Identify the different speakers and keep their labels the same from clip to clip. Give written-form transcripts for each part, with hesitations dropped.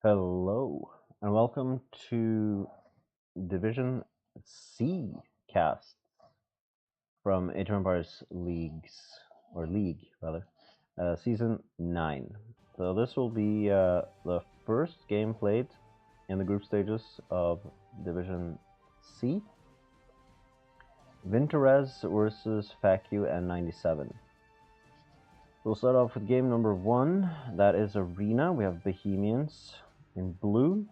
Speaker 1: Hello, and welcome to Division C cast from Age of Empires League rather, Season 9. So this will be the first game played in the group stages of Division C. Wintorez versus FacuN97. We'll start off with game number 1, that is Arena. We have Bohemians in blue,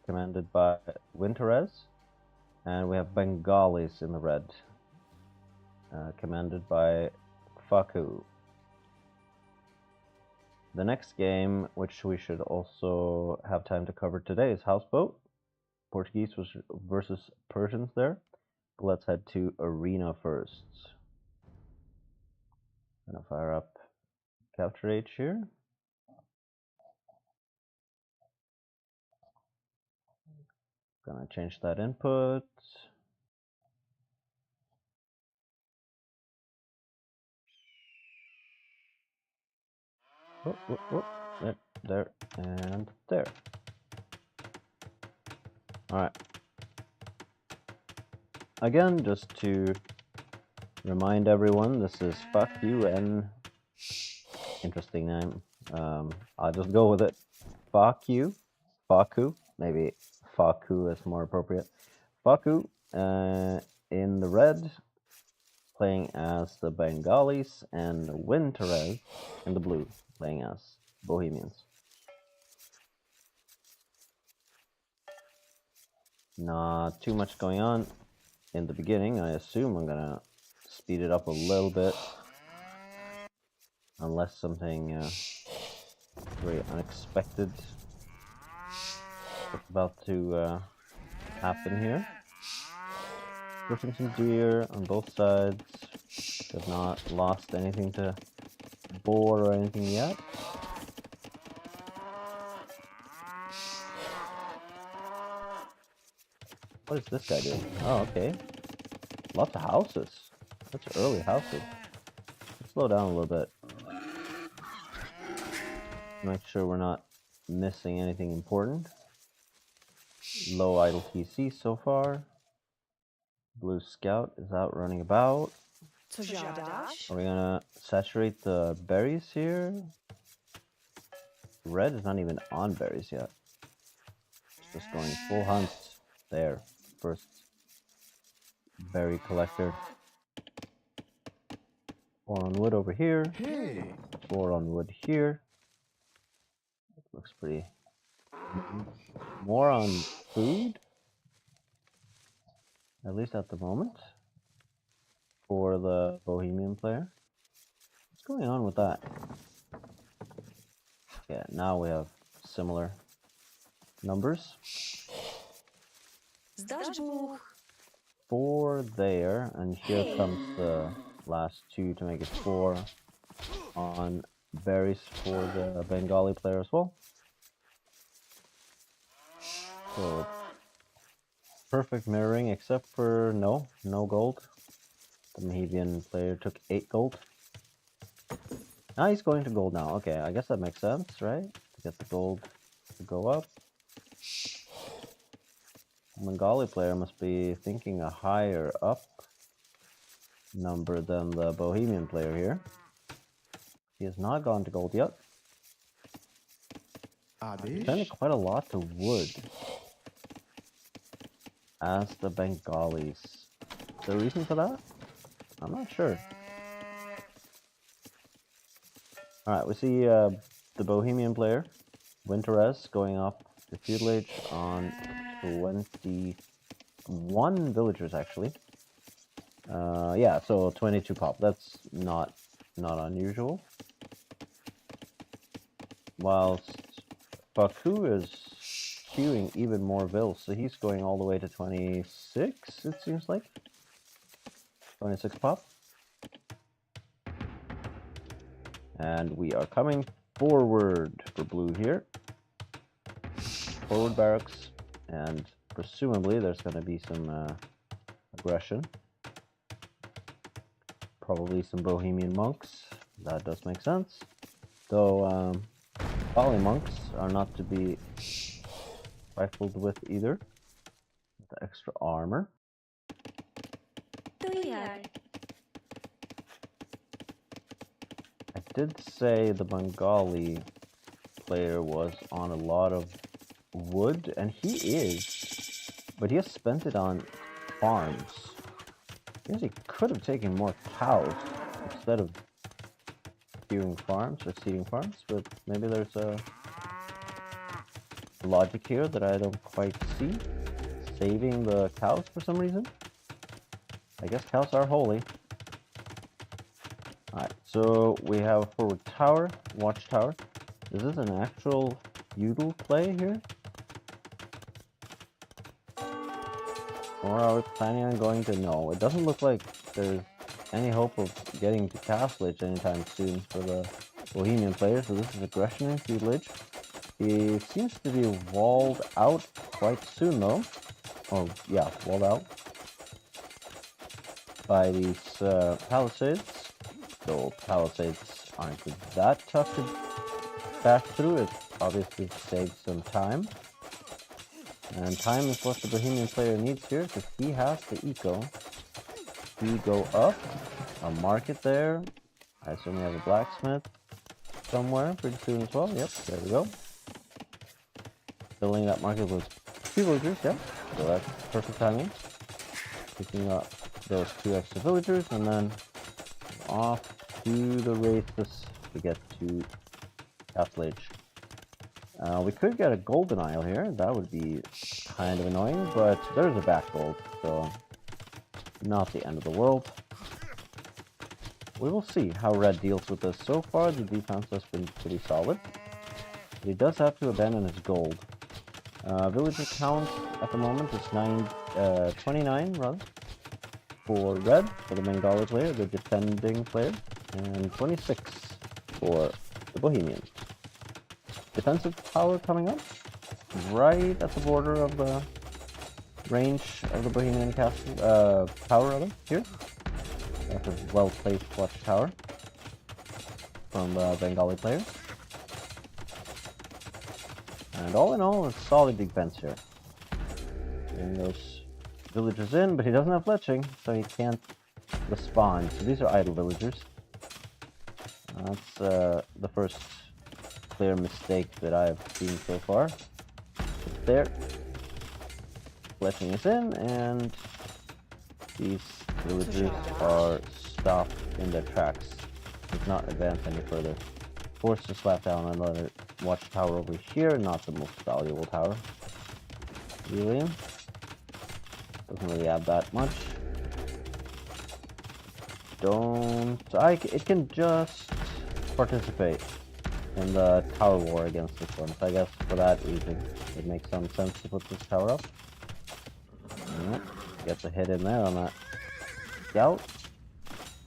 Speaker 1: commanded by Wintorez, and we have Bengalis in the red, commanded by FacuN. The next game, which we should also have time to cover today, is Houseboat. Portuguese versus Persians there. But let's head to Arena first. I'm gonna fire up Capture H here. Gonna change that input. There, and there. Alright. Again, just to remind everyone, this is FacuN. Interesting name. I'll just go with it. FacuN. Maybe FacuN is more appropriate. FacuN in the red, playing as the Bengalis, and Wintorez in the blue, playing as Bohemians. Not too much going on in the beginning. I assume I'm gonna speed it up a little bit, unless something very unexpected is about to happen here. Griffin some deer on both sides. Have not lost anything to boar or anything yet. What is this guy doing? Oh, okay. Lots of houses. That's early houses. Let's slow down a little bit. Make sure we're not missing anything important. Low idle TC so far. Blue Scout is out running about. Are we gonna saturate the berries here? Red is not even on berries yet. It's just going full hunt there. First berry collector. 4 on wood over here. 4 on wood here. Looks pretty. More on food, at least at the moment, for the Bohemian player. What's going on with that? Yeah, now we have similar numbers. 4 there, and here comes the last 2 to make it 4 on berries for the Bengali player as well. So perfect mirroring, except for no gold. The Mohavian player took 8 gold. Now he's going to gold now. Okay, I guess that makes sense, right? To get the gold to go up. The Bengali player must be thinking a higher up number than the Bohemian player here. He has not gone to gold yet. Spending quite a lot to wood as the Bengalis. Is there a reason for that? I'm not sure. Alright, we see the Bohemian player, Wintorez, going up to feudal age on 21 villagers actually. Yeah, so 22 pop. That's not unusual. Whilst FacuN is queuing even more vills, so he's going all the way to 26, it seems like. 26 pop. And we are coming forward for blue here. Forward barracks, and presumably there's going to be some aggression. Probably some Bohemian monks. That does make sense. Though Polymonks are not to be trifled with either. The extra armor. I did say the Bengali player was on a lot of wood, and he is, but he has spent it on farms. I guess he could have taken more cows instead of viewing farms or seeding farms, but maybe there's a logic here that I don't quite see. Saving the cows for some reason. I guess cows are holy. Alright, so we have a forward tower, watchtower. Is this an actual feudal play here? Or are we planning on going to... No, it doesn't look like there's any hope of getting to Castle Age anytime soon for the Bohemian player, so this is aggression and feudalage. He seems to be walled out quite soon though. Oh yeah, walled out by these palisades. So palisades aren't that tough to bash through. It obviously saves some time. And time is what the Bohemian player needs here, because he has the eco. We go up, a market there. I assume we have a blacksmith somewhere pretty soon as well. Yep, there we go. Filling that market with villagers, yeah. So that's perfect timing. Picking up those 2 extra villagers, and then off to the races to get to Castle Age. We could get a golden isle here. That would be kind of annoying, but there's a back gold, so not the end of the world. We will see how red deals with this. So far, the defense has been pretty solid. But he does have to abandon his gold. Villager count at the moment is 29 rather, for red, for the Bengali player, the defending player, and 26 for the Bohemian. Defensive power coming up, right at the border of the range of the Bohemian castle, tower rather, here. That's a well-placed watchtower from the Bengali player. And all in all, a solid defense here. Getting those villagers in, but he doesn't have fletching, so he can't respond. So these are idle villagers. That's the first clear mistake that I've seen so far. But there. Fletching is in, and these villagers are stopped in their tracks. Does not advance any further. Forced to slap down another watchtower over here, not the most valuable tower. Really? Doesn't really add that much. It can just participate in the tower war against this one. So I guess for that reason, it makes some sense to put this tower up. Gets a hit in there on that scout.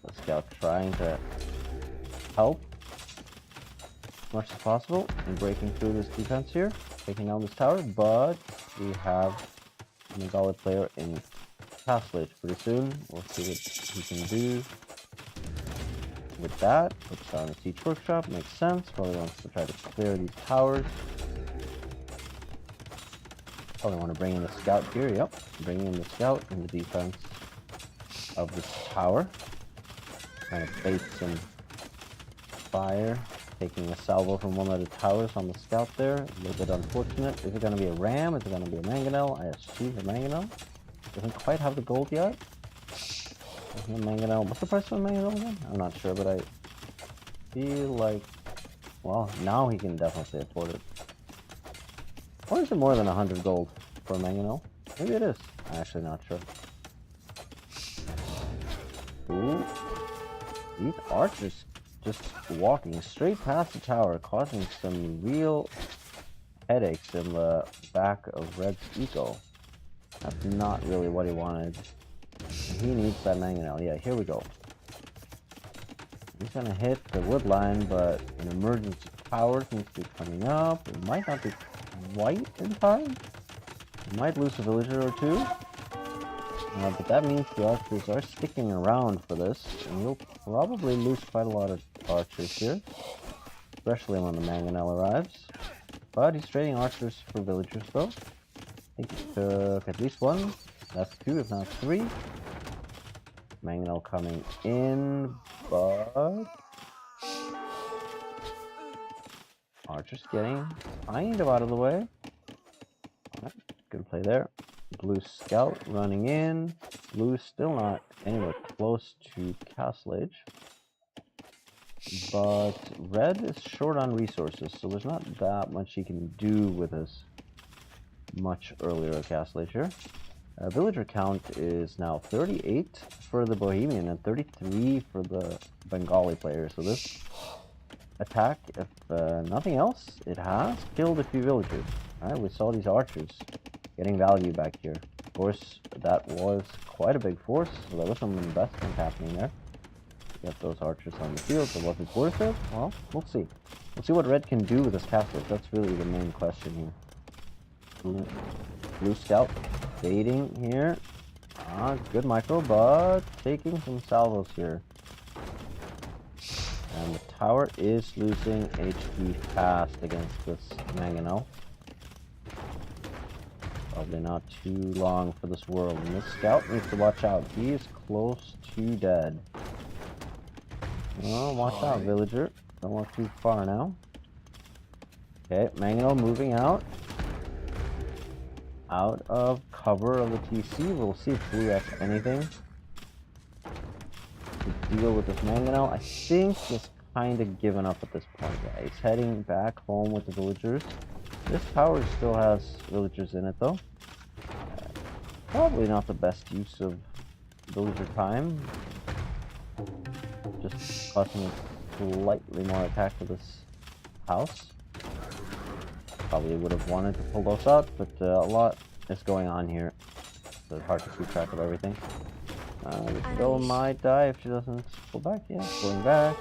Speaker 1: The scout trying to help as much as possible in breaking through this defense here, taking down this tower, but we have a Bengali player in Castle Age pretty soon. We'll see what he can do with that. Puts down a siege workshop, makes sense. Probably wants to try to clear these towers. Probably want to bring in the scout here, yep. Bring in the scout in the defense of this tower. Trying to bait some fire. Taking a salvo from one of the towers on the scout there. A little bit unfortunate. Is it going to be a ram? Is it going to be a mangonel? I assume a mangonel. Doesn't quite have the gold yet. A mangonel. What's the price of a mangonel again? I'm not sure, but I feel like... Well, now he can definitely afford it. Or is it more than 100 gold for a mangonel? Maybe it is. I'm actually not sure. Ooh. These archers just walking straight past the tower, causing some real headaches in the back of Red's eco. That's not really what he wanted. He needs that mangonel. Yeah, here we go. He's gonna hit the wood line, but an emergency power seems to be coming up. It might not be quite in time. He might lose a villager or two. But that means the archers are sticking around for this, and you'll probably lose quite a lot of archers here. especially when the mangonel arrives. But he's trading archers for villagers though. I think he took at least one. That's 2, if not 3. Mangonel coming in, but archers getting kind of out of the way. Alright, good play there. Blue scout running in. Blue still not anywhere close to Castle Age. But red is short on resources, so there's not that much he can do with his much earlier Castle Age here. Villager count is now 38 for the Bohemian and 33 for the Bengali player. So this attack, if nothing else, it has killed a few villagers. Alright, we saw these archers getting value back here. Of course, that was quite a big force, so there was some investment happening there. Get those archers on the field, so was it worth it? Well, we'll see. We'll see what red can do with this castle. That's really the main question here. Blue scout baiting here. Good micro, but taking some salvos here. And the tower is losing HP fast against this mangonel. Probably not too long for this world. And this scout needs to watch out. He is close to dead. Oh, watch out, villager. Don't walk too far now. Okay, mangonel moving out. Out of cover of the TC. We'll see if blue has anything to deal with this mangonel. I think he's kind of given up at this point. Yeah, he's heading back home with the villagers. This tower still has villagers in it though. Probably not the best use of villager time. Just costing slightly more attack to this house. Probably would have wanted to pull those out, but a lot is going on here. So it's hard to keep track of everything. This girl might die if she doesn't pull back. Yeah, pulling back.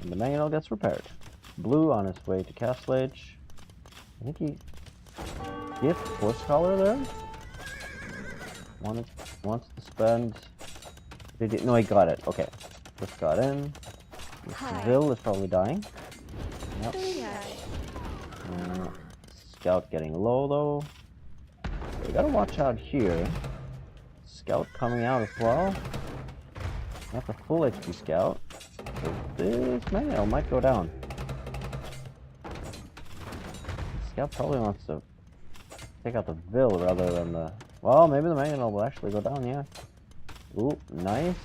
Speaker 1: And the mangonel gets repaired. Blue on his way to Castle Age. I think he gets horse collar there. Wants to spend. No, he got it. Okay, just got in. Seville is probably dying. Yep. Scout getting low though. We gotta watch out here. Scout coming out as well. Not the full HP scout. So this mangonel might go down. Scout probably wants to take out the Vil rather than the... Well, maybe the mangonel will actually go down, yeah. Ooh, nice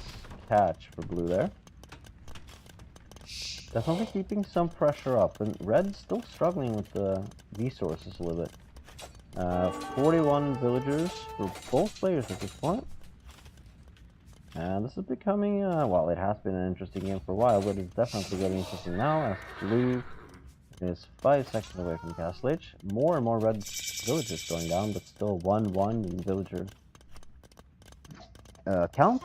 Speaker 1: catch for blue there. Definitely keeping some pressure up. And red's still struggling with the resources a little bit. 41 villagers for both players at this point. And this is becoming, well, it has been an interesting game for a while, but it's definitely getting interesting now as blue is 5 seconds away from Castle Age. More and more red villagers going down, but still 1-1 in villager count.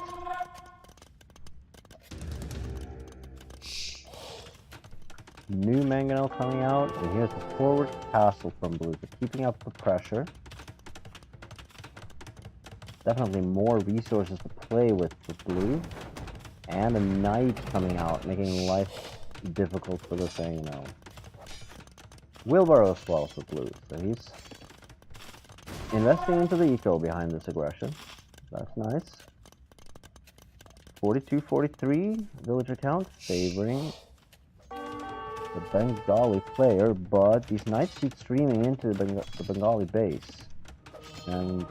Speaker 1: New mangonel coming out, and here's the forward castle from blue, so keeping up the pressure. Definitely more resources to play with for blue, and a knight coming out, making life difficult for the mangonel. Wheelbarrow as well for blue, so he's investing into the eco behind this aggression. That's nice. 42-43 villager count, favoring the Bengali player, but these knights keep streaming into the Bengali base. And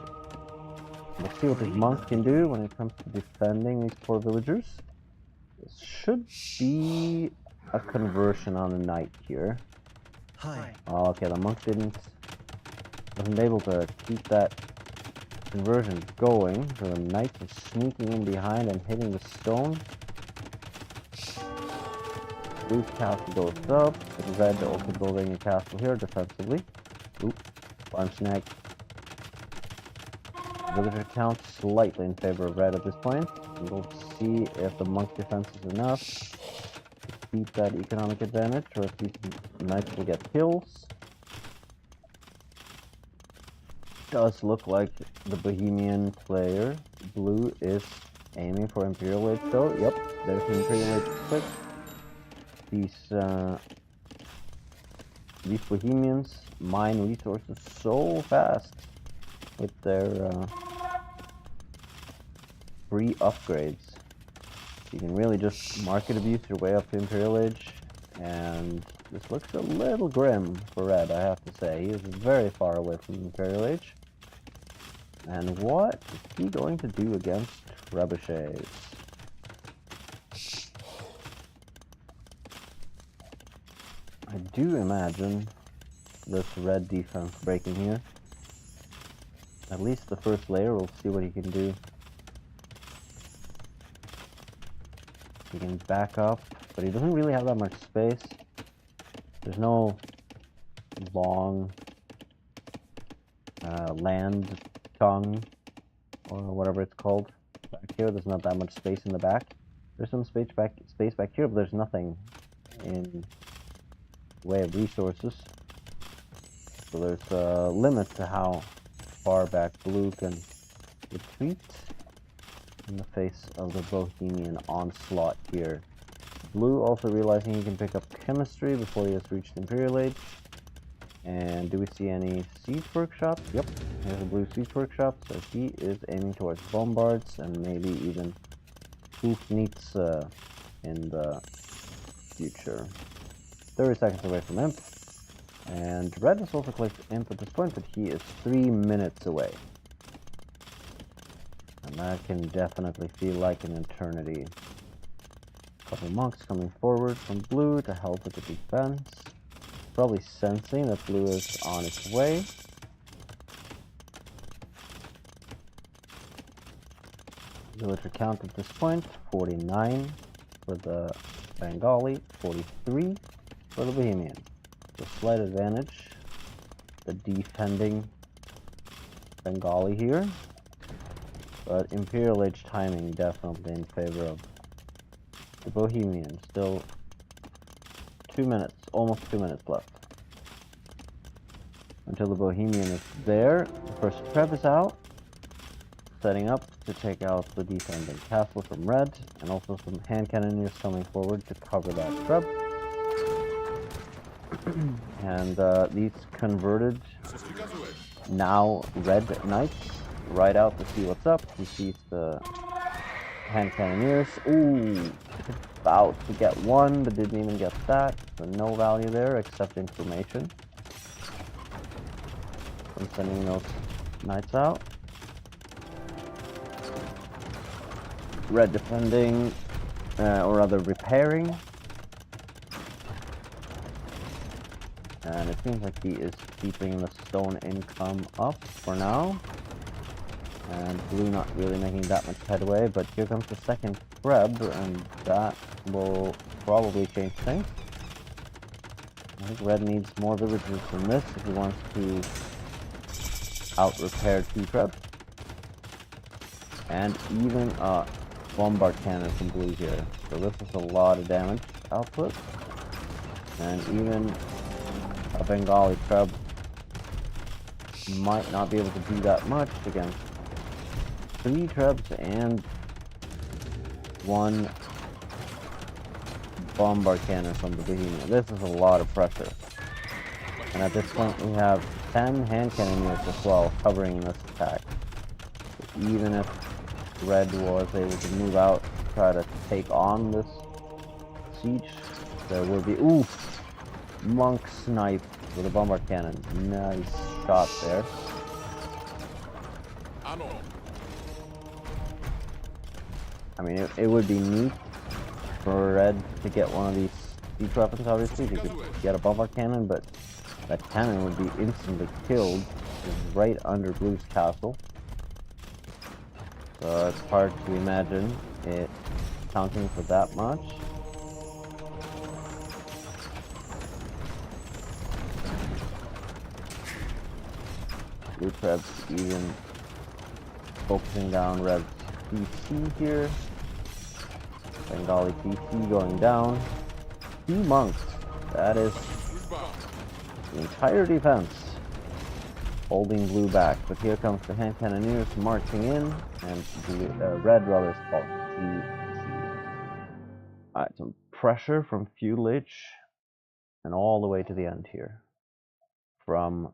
Speaker 1: we'll see what this monk can do when it comes to defending these poor villagers. This should be a conversion on a knight here.
Speaker 2: Hi.
Speaker 1: Oh, okay, the monk wasn't able to keep that conversion going, so the knight is sneaking in behind and hitting the stone. Blue castle goes up, but red also building a castle here defensively. Oop, farm snag. Villager count slightly in favor of red at this point. And we'll see if the monk defense is enough to keep that economic advantage, or if these knights will get kills. Does look like the Bohemian player, blue, is aiming for Imperial Age though. Yep, there's the Imperial Age quick. These Bohemians mine resources so fast with their free upgrades. You can really just market abuse your way up to Imperial Age, and this looks a little grim for Red, I have to say. He is very far away from Imperial Age. And what is he going to do against trebuchets? I do imagine this red defense breaking here. At least the first layer, we'll see what he can do. He can back up, but he doesn't really have that much space. There's no long land tongue, or whatever it's called, back here. There's not that much space in the back. There's some space back here, but there's nothing in way of resources. So there's a limit to how far back blue can retreat in the face of the Bohemian onslaught here. Blue also realizing he can pick up chemistry before he has reached Imperial Age. And do we see any siege workshops? Yep, here's a blue siege workshop, so he is aiming towards bombards and maybe even Houseboat in the future. 30 seconds away from Imp. And Red has also clicked Imp at this point, but he is 3 minutes away. And that can definitely feel like an eternity. A couple monks coming forward from blue to help with the defense. Probably sensing that blue is on its way. Villager count at this point, 49 for the Bengali, 43 for the Bohemian. So slight advantage, the defending Bengali here. But Imperial Age timing definitely in favor of the Bohemian. Still 2 minutes, almost 2 minutes left. Until the Bohemian is there, the first Treb is out, setting up to take out the defending castle from Red, and also some hand cannoneers coming forward to cover that Treb. And these converted, now Red Knights, right out to see what's up. He sees the hand cannoneers. Ooh, about to get one, but didn't even get that. So no value there except information from sending those knights out. Red defending, or rather repairing. And it seems like he is keeping the stone income up for now. And blue not really making that much headway, but here comes the second Treb, and that will probably change things. I think Red needs more villagers than this if he wants to out-repair 2 Trebs. And even a bombard cannon from blue here. So this is a lot of damage output. And even a Bengali Treb might not be able to do that much against 3 Trebs and 1 bombard cannon from the Bohemian. This is a lot of pressure. And at this point we have 10 hand cannoneers as well covering this attack. So even if Red was able to move out to try to take on this siege, there will be... Ooh! Monk snipe with a bombard cannon. Nice shot there. I mean, it would be neat for Red to get one of these siege weapons, obviously. If you could get a bombard cannon, but that cannon would be instantly killed right under Blue's castle. So it's hard to imagine it counting for that much. Blue Trebs even focusing down Red's PC here. Bengali PC going down. 2 monks. That is the entire defense holding blue back. But here comes the hand cannoneers marching in, and Red rather falling. Alright, some pressure from FacuN97 and all the way to the end here from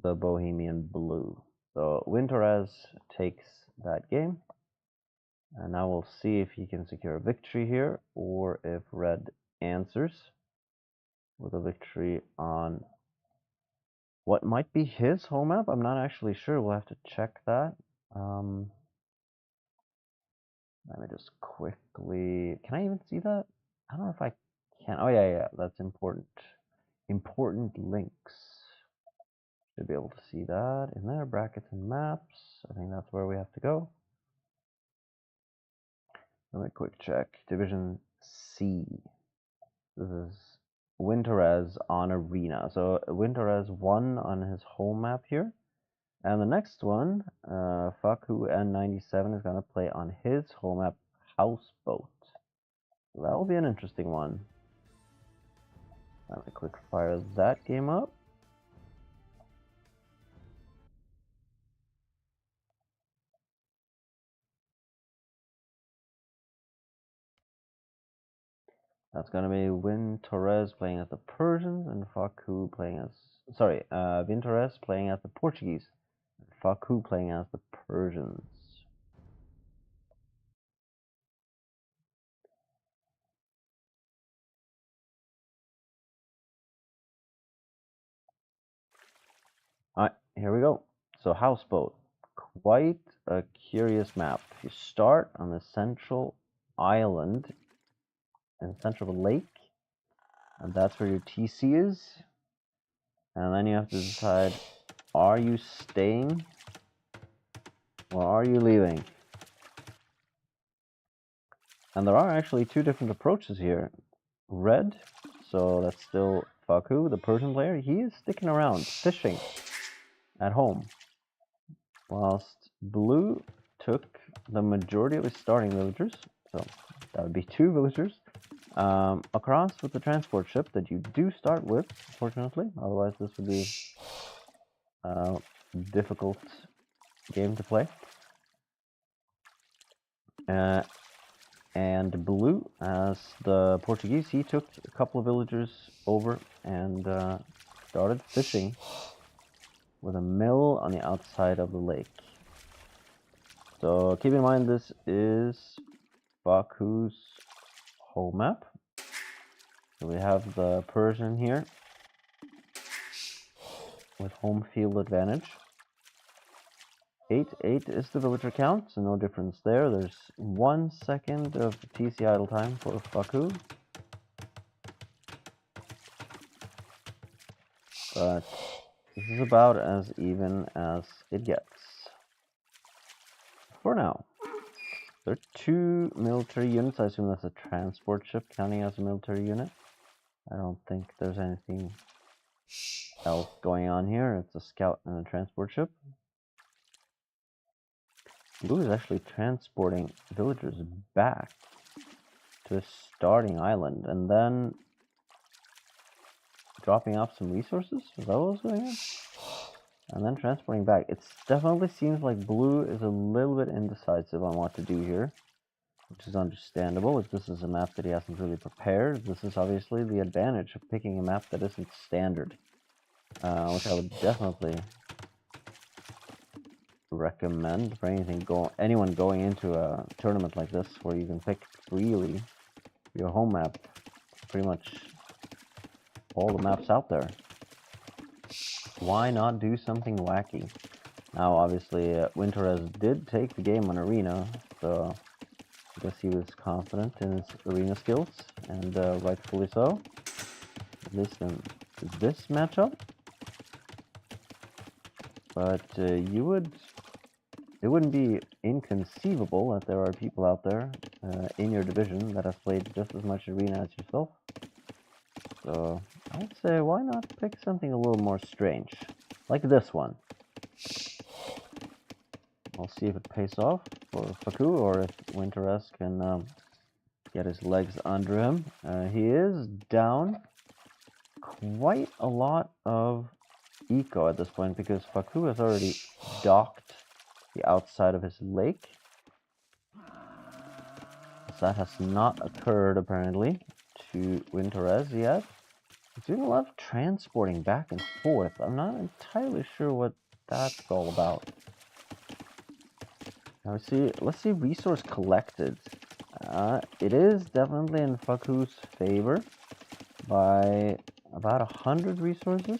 Speaker 1: the Bohemian Blue. So Wintorez takes that game. And now we'll see if he can secure a victory here, or if Red answers with a victory on what might be his home map. I'm not actually sure. We'll have to check that. Let me just quickly... Can I even see that? I don't know if I can. Oh, yeah. That's important. Important links. Should be able to see that in there. Brackets and maps. I think that's where we have to go. Let me quick check. Division C. This is Wintorez on Arena. So Wintorez won on his home map here. And the next one, FacuN97 is going to play on his home map, Houseboat. So that will be an interesting one. Let me quick fire that game up. That's going to be Wintorez playing as the Persians and FacuN playing as... Sorry, Wintorez playing as the Portuguese. FacuN playing as the Persians. Alright, here we go. So Houseboat. Quite a curious map. You start on the central island in the center of a lake. And that's where your TC is. And then you have to decide, are you staying or are you leaving? And there are actually two different approaches here. Red, so that's still FacuN, the Persian player, he is sticking around, fishing at home. Whilst Blue took the majority of his starting villagers, so that would be 2 villagers, across with the transport ship that you do start with, fortunately. Otherwise, this would be a difficult game to play. And Blue, as the Portuguese, he took a couple of villagers over and started fishing with a mill on the outside of the lake. So keep in mind, this is FacuN's home map. So we have the Persian here with home field advantage. 8 is the villager count, so no difference there. There's 1 second of TC idle time for FacuN. But this is about as even as it gets. For now. There are 2 military units. I assume that's a transport ship counting as a military unit. I don't think there's anything else going on here. It's a scout and a transport ship. Blue is actually transporting villagers back to the starting island and then dropping off some resources. Is that what was going on? And then transporting back. It definitely seems like Blue is a little bit indecisive on what to do here, which is understandable if this is a map that he hasn't really prepared. This is obviously the advantage of picking a map that isn't standard, which I would definitely recommend for anyone going into a tournament like this, where you can pick freely your home map, pretty much all the maps out there. Why not do something wacky? Now, obviously, Wintorez did take the game on Arena, so I guess he was confident in his Arena skills, and rightfully so. At least in this matchup. But it wouldn't be inconceivable that there are people out there in your division that have played just as much Arena as yourself. So I'd say, why not pick something a little more strange, like this one. We'll see if it pays off for FacuN, or if Wintorez can get his legs under him. He is down quite a lot of eco at this point, because FacuN has already docked the outside of his lake. That has not occurred, apparently, to Wintorez yet. He's doing a lot of transporting back and forth. I'm not entirely sure what that's all about. Now let's see resource collected. It is definitely in FacuN's favor by about 100 resources.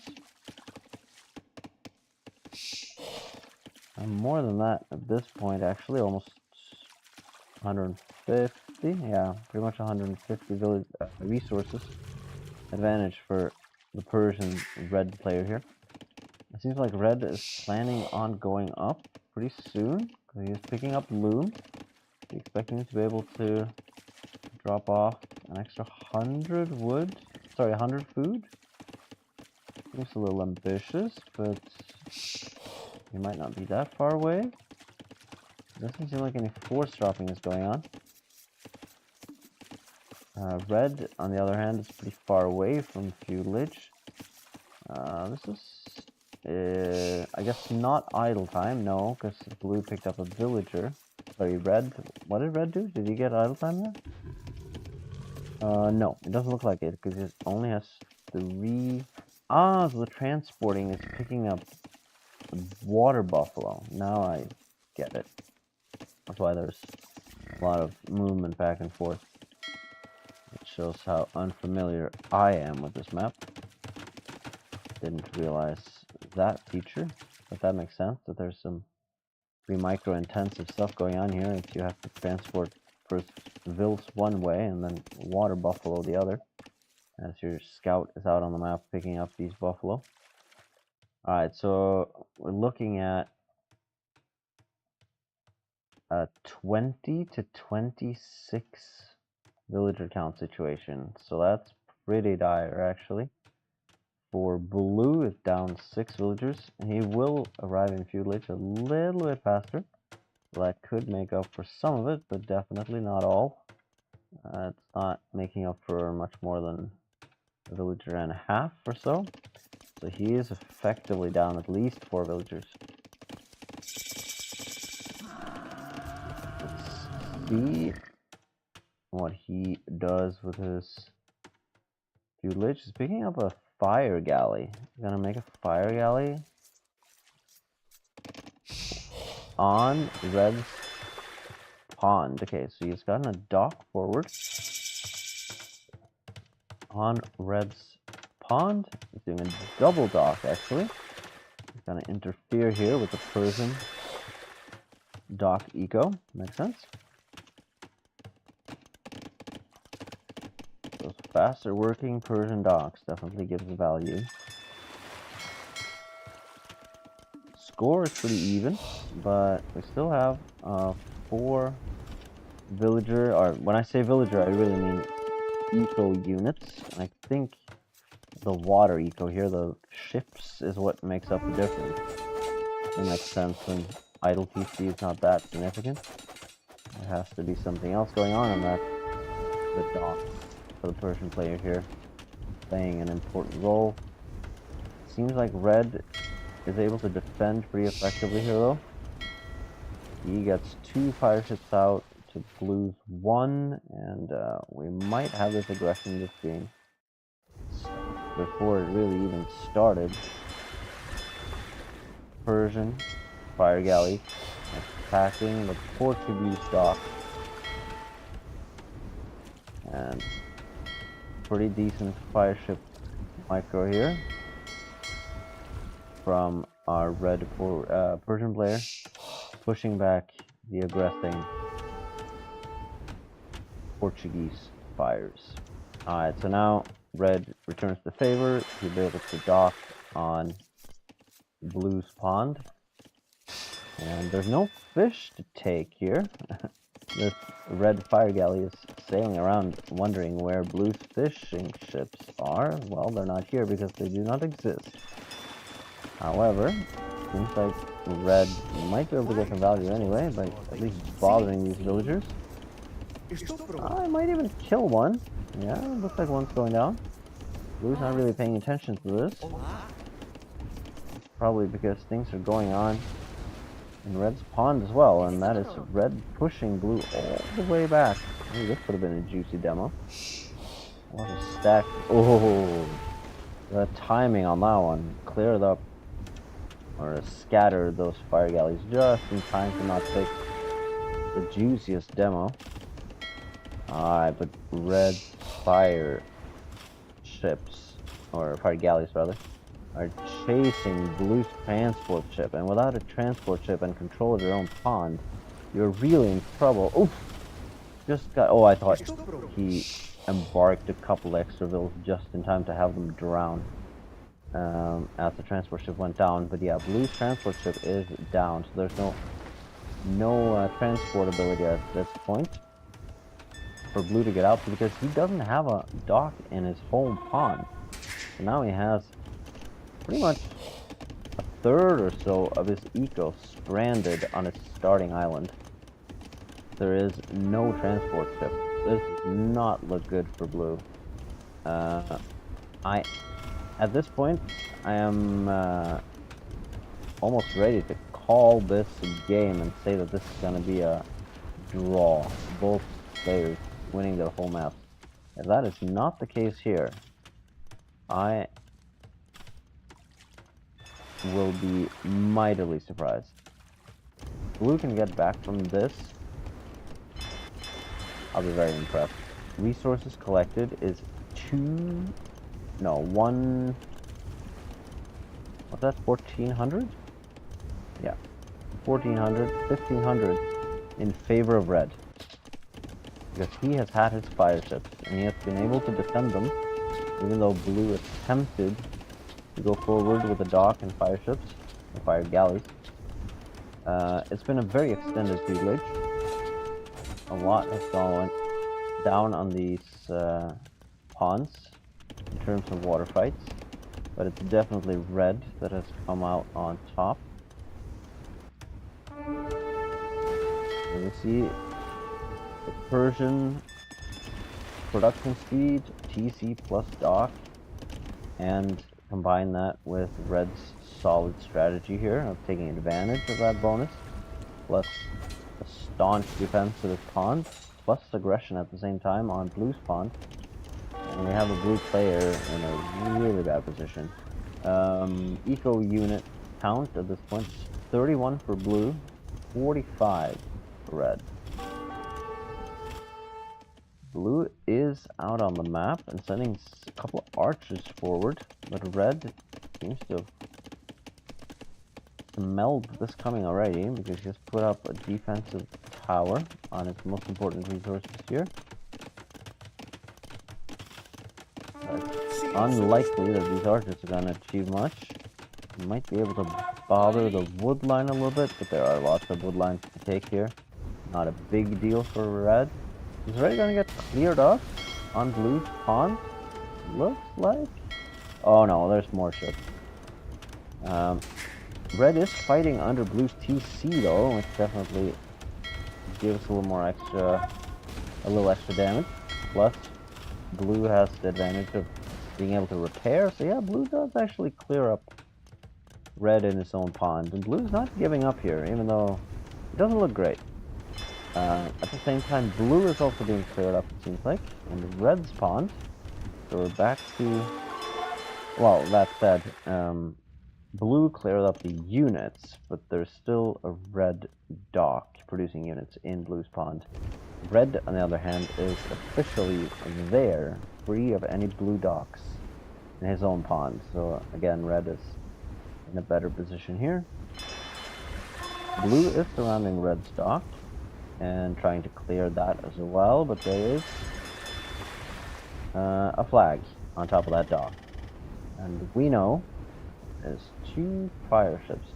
Speaker 1: And more than that at this point, actually, almost 150. Yeah, pretty much 150 village resources advantage for the Persian red player here. It seems like red is planning on going up pretty soon because he's picking up loom. He's expecting to be able to drop off an extra 100 wood. Sorry, 100 food. Seems a little ambitious, but he might not be that far away. Doesn't seem like any force dropping is going on. Red, on the other hand, is pretty far away from Fuelage. This is, I guess, not idle time. No, because blue picked up a villager. Sorry, red. What did red do? Did he get idle time there? No, it doesn't look like it because it only has 3. Ah, so the transporting is picking up water buffalo. Now I get it. That's why there's a lot of movement back and forth. It shows how unfamiliar I am with this map. Didn't realize that feature, but that makes sense that there's some pretty micro-intensive stuff going on here if you have to transport first Vils one way and then water buffalo the other, as your scout is out on the map picking up these buffalo. Alright, so we're looking at a 20 to 26 villager count situation, so that's pretty dire actually. For blue, it's down 6 villagers. He will arrive in Fuelage a little bit faster. That could make up for some of it, but definitely not all. It's not making up for much more than a villager and a half or so. So he is effectively down at least 4 villagers. Let's see what he does with his Fuelage. He's picking up a fire galley. He's gonna make a fire galley on red's pond. Okay, so he's gotten a dock forward on red's pond. He's doing a double dock actually. He's gonna interfere here with the Persian dock eco. Makes sense. Those faster working Persian docks definitely gives value. Score is pretty even, but we still have 4 villager, or when I say villager, I really mean eco units. I think the water eco here, the ships, is what makes up the difference. It makes sense when idle TC is not that significant. There has to be something else going on, and that's the dock for the Persian player here playing an important role. Seems like red is able to defend pretty effectively here though. He gets 2 fire ships out to blue's 1, and we might have this aggression just being before it really even started. Persian fire galley attacking the Portuguese dock, and pretty decent fire ship micro here from our red Persian player, pushing back the aggressing Portuguese fires. Alright, so now red returns the favor. He'll be able to dock on blue's pond. And there's no fish to take here. This red fire galley is sailing around wondering where blue's fishing ships are. Well, they're not here because they do not exist. However, seems like red might be able to get some value anyway by at least bothering these villagers. I might even kill one. Yeah, looks like one's going down. Blue's not really paying attention to this. Probably because things are going on in red's pond as well, and that is red pushing blue all the way back. Ooh, this would have been a juicy demo. What a stack. Oh, the timing on that one. Cleared up, or scattered those fire galleys just in time to not take the juiciest demo. Alright, but red fire ships, or fire galleys rather, are chasing blue's transport ship, and without a transport ship and control of your own pond, you're really in trouble. Oof! Just got. Oh, I thought he embarked a couple extra vills just in time to have them drown as the transport ship went down. But yeah, blue's transport ship is down, so there's no transport ability at this point for blue to get out to, because he doesn't have a dock in his home pond. So now he has pretty much a third or so of his eco stranded on his starting island. There is no transport ship. This does not look good for blue. At this point, I am almost ready to call this game and say that this is going to be a draw. Both players winning their whole map. If that is not the case here, I will be mightily surprised. Blue can get back from this. I'll be very impressed. Resources collected is 1400? Yeah. 1400, 1500 in favor of red. Because he has had his fire ships, and he has been able to defend them, even though blue attempted to go forward with a dock and fire ships, or fire galleys. It's been a very extended tutelage. A lot has gone down on these ponds in terms of water fights, but it's definitely red that has come out on top. And you see the Persian production speed, TC plus dock, and combine that with red's solid strategy here of taking advantage of that bonus, plus a staunch defense of his pond, plus aggression at the same time on blue's pond. And we have a blue player in a really bad position. Eco unit count at this point, 31 for blue, 45 for red. Blue is out on the map and sending a couple of archers forward, but red seems to have smelled this coming already, because he has put up a defensive tower on its most important resources here. It's unlikely that these archers are going to achieve much. You might be able to bother the wood line a little bit, but there are lots of wood lines to take here. Not a big deal for red. Is red going to get cleared up on blue's pond? Looks like. Oh no, there's more ships. Red is fighting under blue's TC though, which definitely gives a little extra damage. Plus, blue has the advantage of being able to repair. So yeah, blue does actually clear up red in his own pond, and blue's not giving up here, even though it doesn't look great. At the same time, blue is also being cleared up, it seems like, in red's pond. So we're back to, well, that said, blue cleared up the units, but there's still a red dock producing units in blue's pond. Red, on the other hand, is officially there, free of any blue docks in his own pond. So again, red is in a better position here. Blue is surrounding red's dock and trying to clear that as well, but there is a flag on top of that dock. And we know there's 2 fire ships.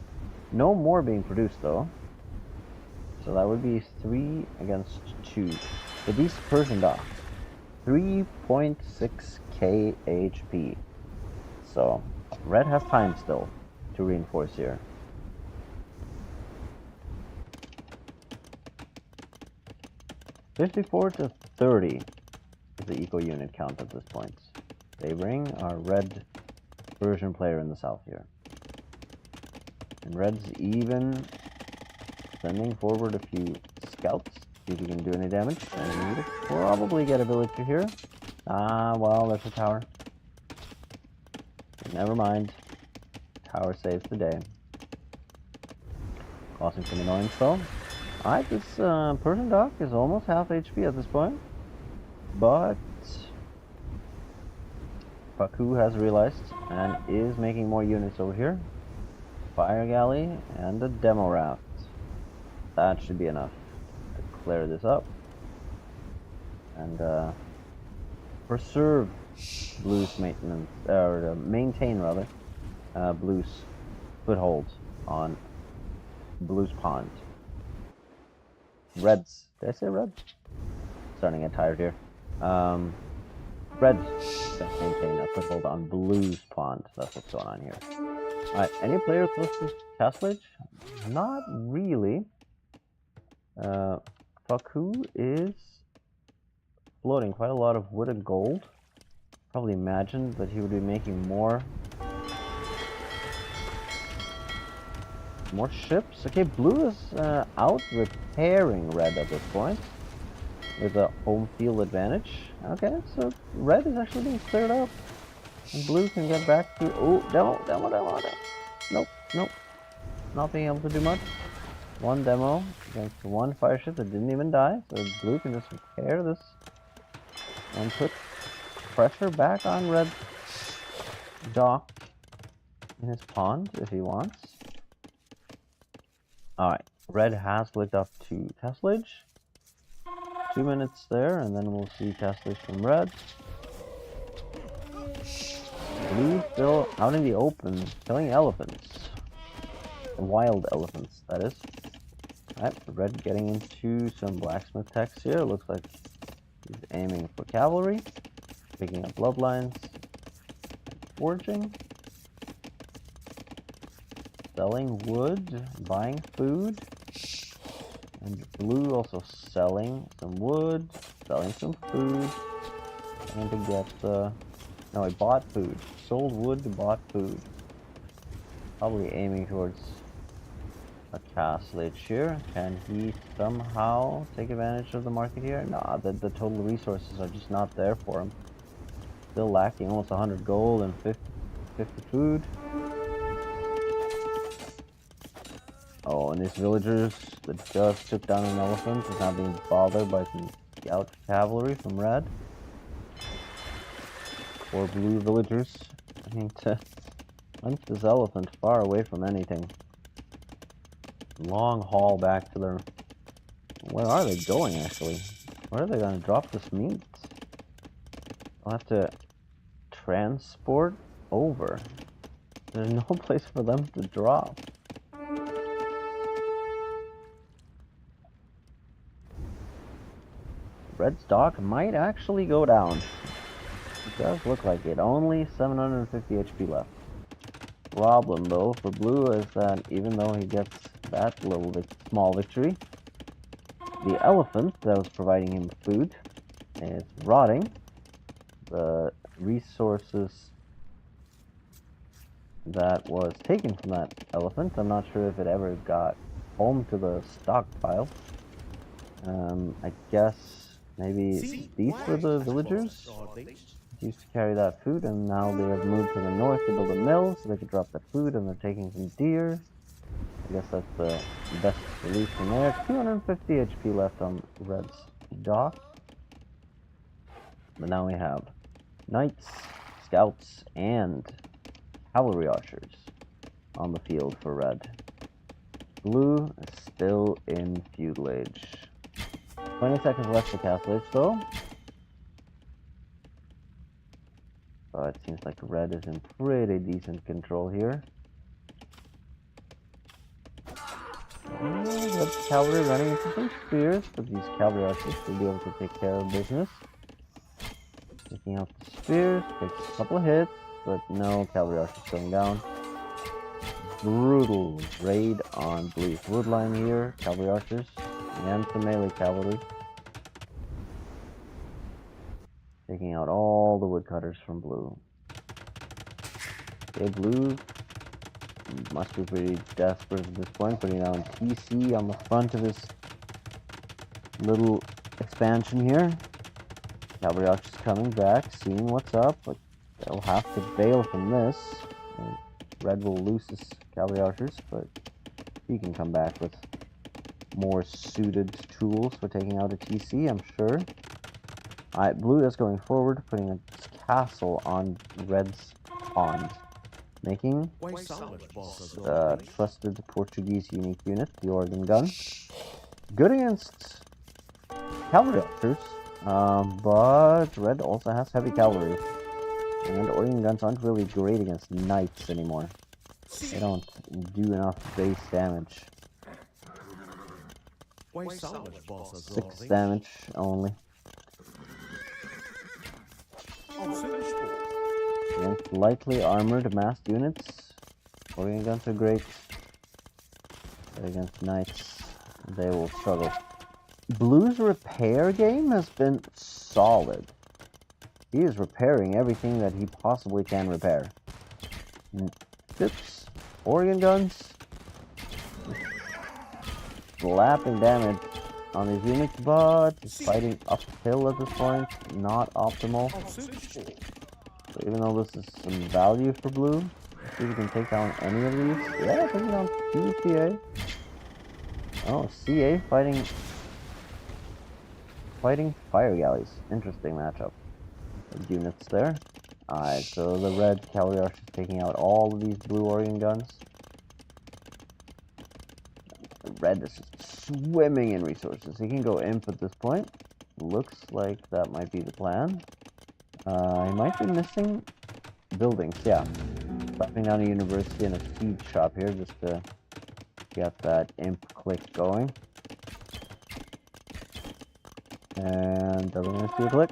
Speaker 1: No more being produced though. So that would be 3 against 2. But these Persian docks, 3.6k HP. So red has time still to reinforce here. $54-30 is the eco unit count at this point. Favoring our red Persian player in the south here. And red's even sending forward a few scouts, see if he can do any damage. And we will probably get a villager here. Ah, well, there's a tower. Never mind. Tower saves the day. Causing some annoyance though. Alright, this Persian duck is almost half HP at this point. But FacuN has realized and is making more units over here. Fire galley and a demo raft. That should be enough to clear this up. And preserve Blue's maintenance, or maintain rather, Blue's foothold on Blue's pond. Reds, did I say red? Starting to get tired here. Reds maintain a foothold on Blue's pond. That's what's going on here. Alright, any player close to Castle Age? Not really. FacuN is floating quite a lot of wood and gold. Probably imagined that he would be making more ships. Okay, Blue is out repairing Red at this point with a home field advantage. Okay, so Red is actually being cleared up, and Blue can get back to demo. Nope, not being able to do much. One demo against one fire ship that didn't even die, so Blue can just repair this and put pressure back on Red dock in his pond if he wants. Alright, Red has licked up to Castle Age. 2 minutes there, and then we'll see Castle Age from Red. Blue still out in the open, killing elephants. Wild elephants, that is. Alright, Red getting into some blacksmith techs here. Looks like he's aiming for cavalry. Picking up bloodlines. Forging. Selling wood. Buying food. And Blue also selling some wood. Selling some food. Trying to get no, he bought food. Sold wood, bought food. Probably aiming towards a Castle Age here. Can he somehow take advantage of the market here? Nah, the total resources are just not there for him. Still lacking almost 100 gold and 50 food. Oh, and these villagers that just took down an elephant is now being bothered by some scout cavalry from Red. Or Blue villagers. I need to hunt this elephant far away from anything. Long haul back to their... Where are they going, actually? Where are they going to drop this meat? I'll have to transport over. There's no place for them to drop. Red's dock might actually go down. It does look like it. Only 750 HP left. Problem though for Blue is that even though he gets that little small victory, the elephant that was providing him food is rotting. The resources that was taken from that elephant, I'm not sure if it ever got home to the stockpile. I guess maybe these were the villagers used to carry that food, and now they have moved to the north to build a mill so they could drop that food, and they're taking some deer. I guess that's the best solution there. 250 HP left on Red's dock. But now we have knights, scouts, and cavalry archers on the field for Red. Blue is still in feudal age. 20 seconds left for Castle Age though. So it seems like Red is in pretty decent control here. Red's cavalry running into some spears, but these cavalry archers will be able to take care of business. Taking out the spears, takes a couple of hits, but no cavalry archers going down. Brutal raid on Blue's woodline here, cavalry archers, and some melee cavalry. Taking out all the woodcutters from Blue. Okay, Blue must be pretty desperate at this point, putting down TC on the front of his little expansion here. Cavalry Archers coming back, seeing what's up, but they'll have to bail from this. And Red will lose his Cavalry Archers, but he can come back with more suited tools for taking out a TC, I'm sure. Alright, Blue is going forward, putting a castle on Red's pond, making trusted Portuguese unique unit, the Organ Gun. Good against Cavalry Archers, but Red also has heavy cavalry, and Organ Guns aren't really great against Knights anymore. They don't do enough base damage. 6 damage only. Against lightly armored massed units, Organ Guns are great. But against Knights, they will struggle. Blue's repair game has been solid. He is repairing everything that he possibly can repair. Tips, Organ Guns, slapping damage on his units, but he's fighting uphill at this point. Not optimal. So even though this is some value for Blue, let's see if we can take down any of these. Yeah, taking down 2 CA. Oh, CA fighting fire galleys. Interesting matchup. The units there. Alright, so the red cavalry archers taking out all of these blue Organ Guns. The red is just swimming in resources. He can go imp at this point. Looks like that might be the plan. He might be missing buildings, yeah. Slapping down a university and a seed shop here just to get that imp click going. And are we gonna see a click?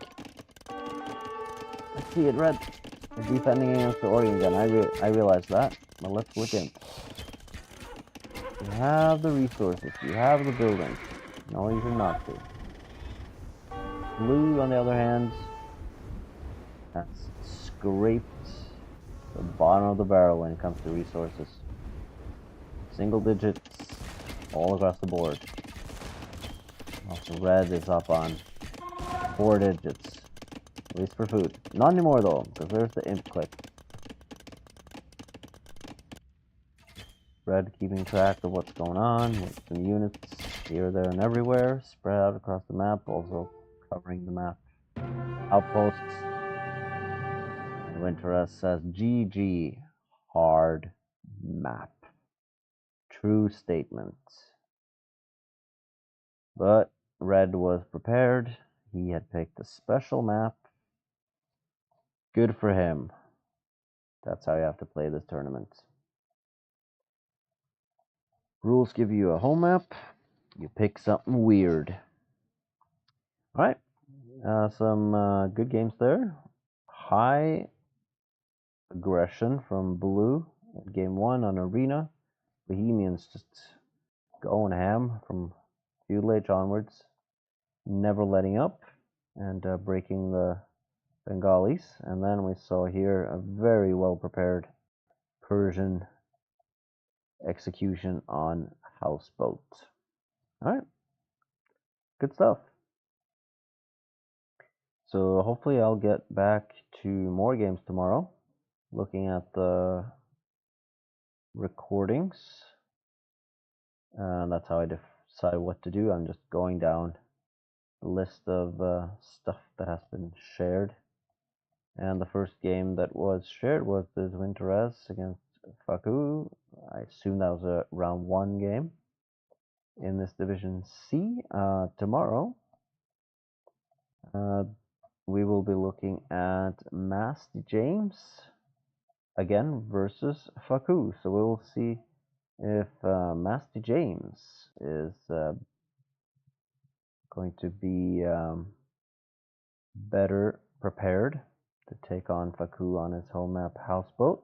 Speaker 1: Let's see it, red. They're defending against the Organ Gun. I realize that, but let's look in. You have the resources, you have the buildings. No reason not to. Blue, on the other hand, has scraped the bottom of the barrel when it comes to resources. Single digits all across the board. Also, red is up on 4 digits. At least for food. Not anymore though, because there's the imp click. Red keeping track of what's going on with some units here, there, and everywhere, spread out across the map, also covering the map. Outposts. And Wintorez says, GG, hard map. True statement. But red was prepared. He had picked a special map. Good for him. That's how you have to play this tournament. Rules give you a home map. You pick something weird. Alright. Some good games there. High aggression from Blue at game 1 on Arena. Bohemians just going ham from Feudal Age onwards. Never letting up and breaking the Bengalis. And then we saw here a very well prepared Persian execution on Houseboat. Alright. Good stuff. So hopefully I'll get back to more games tomorrow. Looking at the recordings. That's how I decide what to do. I'm just going down a list of stuff that has been shared. And the first game that was shared was this Wintorez against FacuN. I assume that was a round 1 game in this Division C. Tomorrow, we will be looking at Master James again versus FacuN. So we will see if Master James is going to be better prepared to take on FacuN on his home map Houseboat.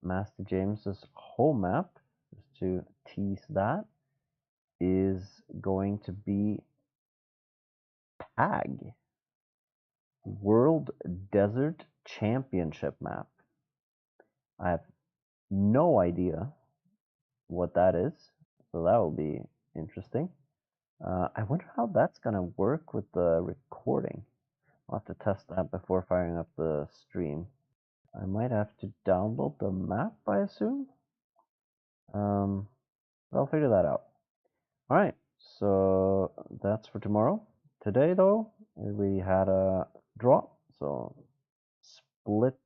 Speaker 1: Master James's home map, just to tease that, is going to be PAG, World Desert Championship map. I have no idea what that is, so that will be interesting. I wonder how that's gonna work with the recording. I'll have to test that before firing up the stream. I might have to download the map, I assume. I'll figure that out. All right, so that's for tomorrow. Today, though, we had a draw, so split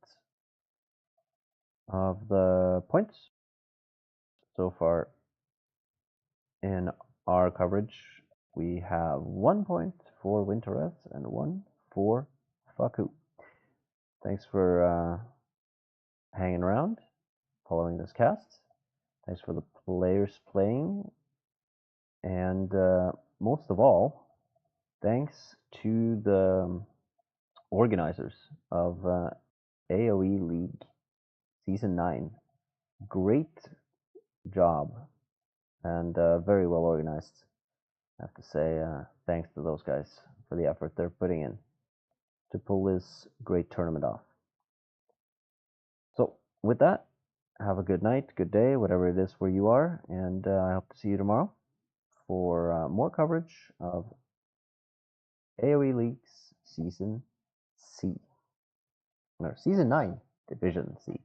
Speaker 1: of the points so far in our coverage. We have 1 point for Wintorez and 1 for FacuN97. Thanks for hanging around, following this cast. Thanks for the players playing, and most of all, thanks to the organizers of AoELIX Season 9. Great job, and very well organized. I have to say thanks to those guys for the effort they're putting in to pull this great tournament off. So with that, have a good night, good day, whatever it is where you are, and I hope to see you tomorrow for more coverage of AoELIX Season C. No, Season 9, Division C.